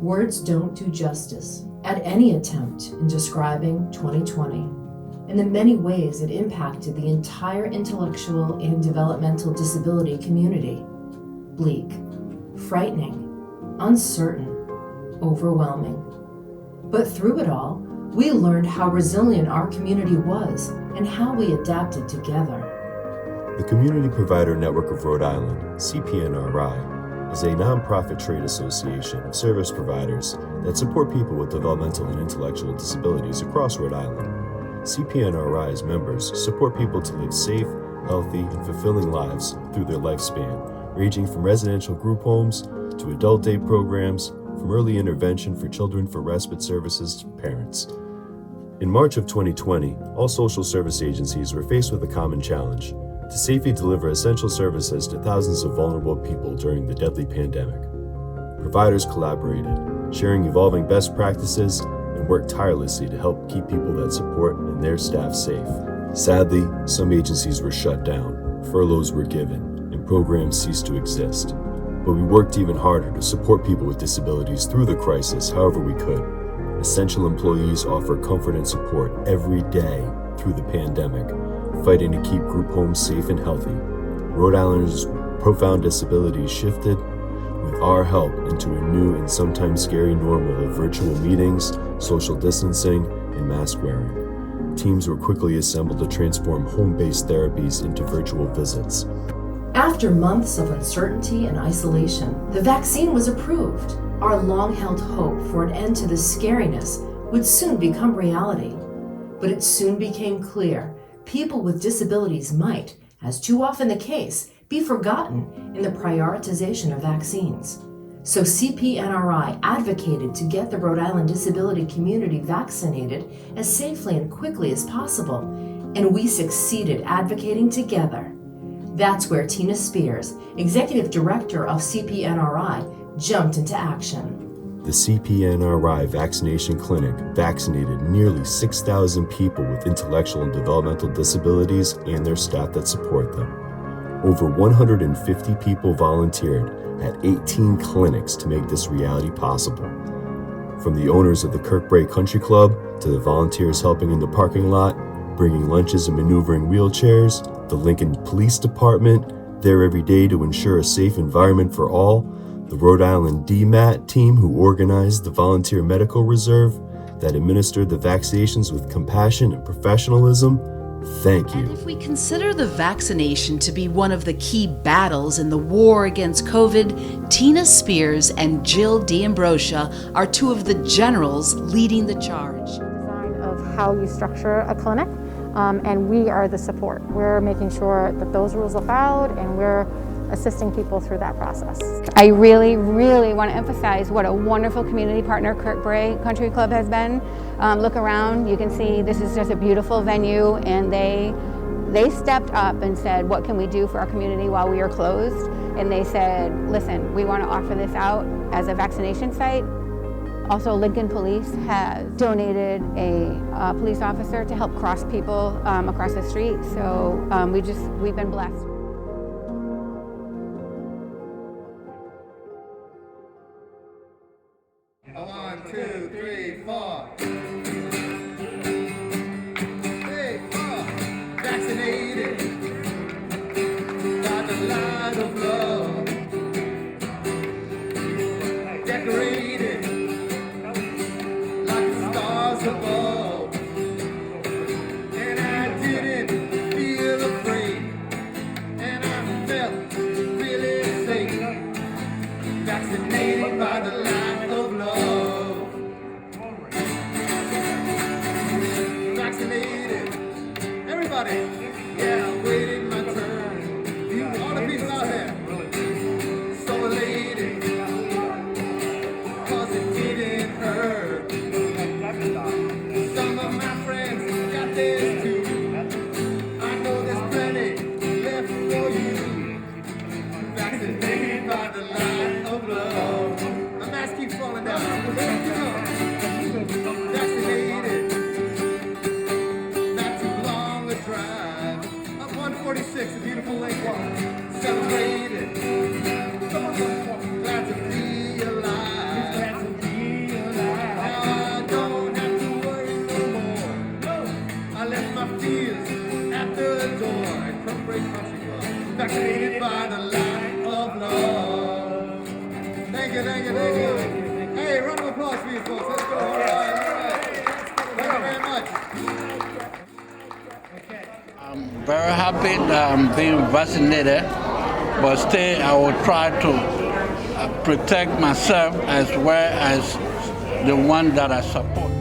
Words don't do justice at any attempt in describing 2020 and the many ways it impacted the entire intellectual and developmental disability community. Bleak, frightening, uncertain, overwhelming. But through it all, we learned how resilient our community was and how we adapted together. The Community Provider Network of Rhode Island, CPNRI, is a nonprofit trade association of service providers that support people with developmental and intellectual disabilities across Rhode Island. CPNRI's members support people to live safe, healthy, and fulfilling lives through their lifespan, ranging from residential group homes to adult day programs, from early intervention for children for respite services to parents. In March of 2020, all social service agencies were faced with a common challenge: to safely deliver essential services to thousands of vulnerable people during the deadly pandemic. Providers collaborated, sharing evolving best practices, and worked tirelessly to help keep people that support and their staff safe. Sadly, some agencies were shut down, furloughs were given, and programs ceased to exist. But we worked even harder to support people with disabilities through the crisis however we could. Essential employees offer comfort and support every day through the pandemic, fighting to keep group homes safe and healthy. Rhode Islanders with profound disabilities shifted, with our help, into a new and sometimes scary normal of virtual meetings, social distancing, and mask wearing. Teams were quickly assembled to transform home-based therapies into virtual visits. After months of uncertainty and isolation, the vaccine was approved. Our long-held hope for an end to the scariness would soon become reality. But it soon became clear people with disabilities might, as too often the case, be forgotten in the prioritization of vaccines. So CPNRI advocated to get the Rhode Island disability community vaccinated as safely and quickly as possible, and we succeeded advocating together. That's where Tina Spears, Executive Director of CPNRI, jumped into action. The CPNRI Vaccination Clinic vaccinated nearly 6,000 people with intellectual and developmental disabilities and their staff that support them. Over 150 people volunteered at 18 clinics to make this reality possible. From the owners of the Kirkbrae Country Club to the volunteers helping in the parking lot, bringing lunches and maneuvering wheelchairs, the Lincoln Police Department, there every day to ensure a safe environment for all, the Rhode Island DMAT team who organized the Volunteer Medical Reserve that administered the vaccinations with compassion and professionalism, thank you. And if we consider the vaccination to be one of the key battles in the war against COVID, Tina Spears and Jill D'Ambrosia are two of the generals leading the charge. Design of how you structure a clinic, and we are the support. We're making sure that those rules are followed, and we're assisting people through that process. I really, really want to emphasize what a wonderful community partner Kirkbrae Country Club has been. Look around, you can see this is just a beautiful venue, and they stepped up and said, what can we do for our community while we are closed? And they said, listen, we want to offer this out as a vaccination site. Also, Lincoln Police has donated a police officer to help cross people across the street. So we've been blessed. One, two, three, four. Hey, vaccinated by the light of love, decorated like the stars above, and I didn't feel afraid, and I felt really safe, vaccinated by the light of love. Vaccinated. Everybody. Yeah, I'm waiting my turn. All the people out there. So elated. Cause it didn't hurt. Some of my friends got theirs too. I know there's plenty left for you. Vaccinated by the light of love. The mask keeps falling down. Vaccinated. Not too long a drive. vaccinated by the light of love. Thank you, thank you, thank you. Hey, round of applause for you folks. Let's go. All right. Thank you very much. I'm very happy that I'm being vaccinated, but still I will try to protect myself as well as the one that I support.